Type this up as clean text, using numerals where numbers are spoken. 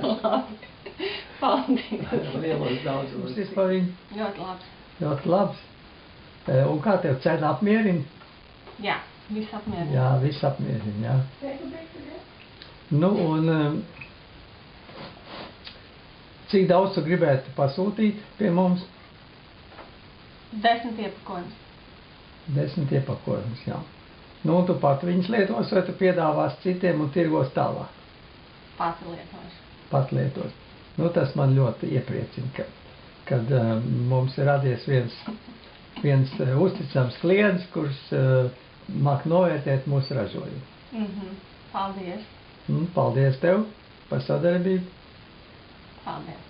Labi. Paldies. Lielos daudzos. Tas par viņu Ļoti labi. ļoti labs. Un kā tev cena apmierina? Jā, viss apmierina. Jā, viss apmierina, jā. Nu, un cik daudz tu gribētu pasūtīt pie mums? 10 iepakojumus. 10 iepakojumus, jā. Nu, un tu pat viņus lietos, vai tu piedāvās citiem un tirgos tālāk? Pati lietošu. Pat lietos. Nu, tas man ļoti iepriecina, kad mums ir radies viens uzticams klients, kurš māk novērtēt mūsu ražojumu. Paldies. Paldies tev par sadarbību. Paldies.